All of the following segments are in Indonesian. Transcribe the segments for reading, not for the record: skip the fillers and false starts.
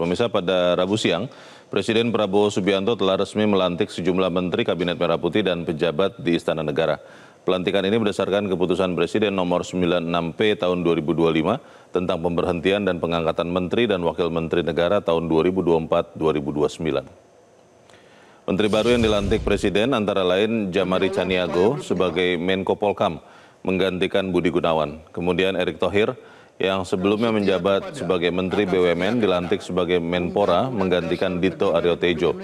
Pemirsa, pada Rabu siang, Presiden Prabowo Subianto telah resmi melantik sejumlah menteri Kabinet Merah Putih dan pejabat di Istana Negara. Pelantikan ini berdasarkan keputusan Presiden nomor 96P tahun 2025 tentang pemberhentian dan pengangkatan menteri dan wakil menteri negara tahun 2024-2029. Menteri baru yang dilantik Presiden antara lain Jamari Caniago sebagai Menko Polkam, menggantikan Budi Gunawan. Kemudian Erick Thohir yang sebelumnya menjabat sebagai Menteri BUMN dilantik sebagai Menpora, menggantikan Dito Aryo Tejo.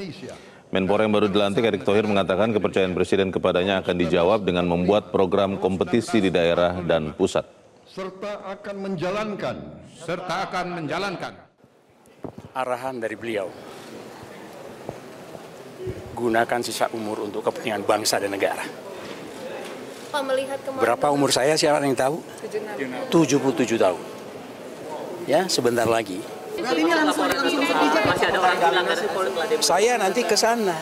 Menpora yang baru dilantik, Erick Thohir, mengatakan kepercayaan Presiden kepadanya akan dijawab dengan membuat program kompetisi di daerah dan pusat. Serta akan menjalankan arahan dari beliau. Gunakan sisa umur untuk kepentingan bangsa dan negara. Pak, melihat berapa umur saya, siapa yang tahu? 77 tahun. Ya, sebentar lagi. Saya nanti ke sana.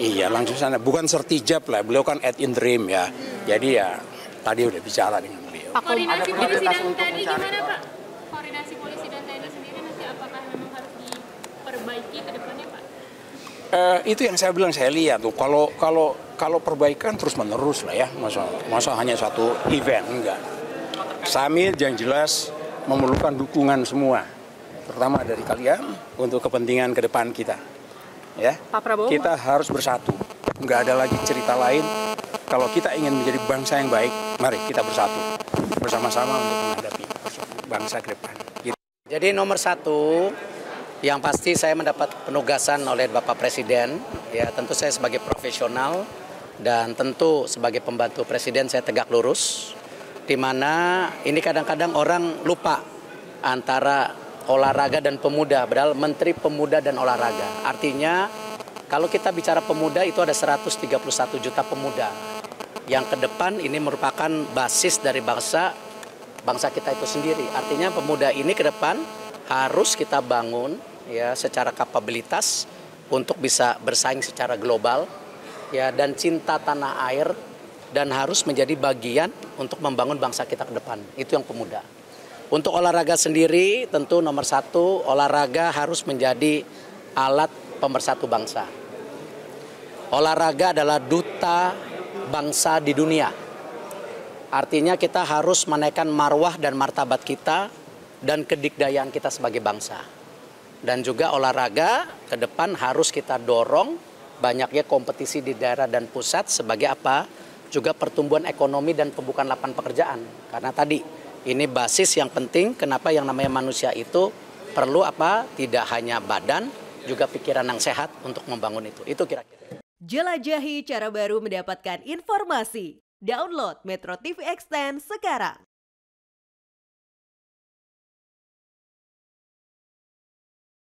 Iya, langsung sana. Bukan sertijab lah, beliau kan ad interim ya. Jadi ya, tadi udah bicara dengan beliau. Koordinasi polisi dan TNI gimana, Pak? Koordinasi polisi dan TNI sendiri nanti apakah memang harus diperbaiki ke depannya, Pak? Itu yang saya bilang, saya lihat tuh. Kalau perbaikan terus menerus lah ya. Masa hanya satu event, enggak. Summit yang jelas memerlukan dukungan semua, terutama dari kalian untuk kepentingan ke depan kita. Ya, Pak Prabowo, kita harus bersatu. Enggak ada lagi cerita lain. Kalau kita ingin menjadi bangsa yang baik, mari kita bersatu bersama-sama untuk menghadapi bangsa ke depan. Gitu. Jadi nomor satu, yang pasti saya mendapat penugasan oleh Bapak Presiden. Ya, tentu saya sebagai profesional dan tentu sebagai pembantu Presiden saya tegak lurus. Di mana ini kadang-kadang orang lupa antara olahraga dan pemuda, padahal Menteri Pemuda dan Olahraga. Artinya kalau kita bicara pemuda itu ada 131 juta pemuda yang ke depan ini merupakan basis dari bangsa kita itu sendiri. Artinya pemuda ini ke depan harus kita bangun ya secara kapabilitas untuk bisa bersaing secara global ya, dan cinta tanah air, dan harus menjadi bagian untuk membangun bangsa kita ke depan. Itu yang pemuda. Untuk olahraga sendiri, tentu nomor satu, olahraga harus menjadi alat pemersatu bangsa. Olahraga adalah duta bangsa di dunia. Artinya kita harus menaikkan marwah dan martabat kita dan kedikdayaan kita sebagai bangsa. Dan juga olahraga ke depan harus kita dorong banyaknya kompetisi di daerah dan pusat sebagai apa? Juga pertumbuhan ekonomi dan pembukaan lapangan pekerjaan. Karena tadi ini basis yang penting, kenapa yang namanya manusia itu perlu apa? Tidak hanya badan, juga pikiran yang sehat untuk membangun itu. Itu kira-kira. Jelajahi cara baru mendapatkan informasi. Download Metro TV Extend sekarang.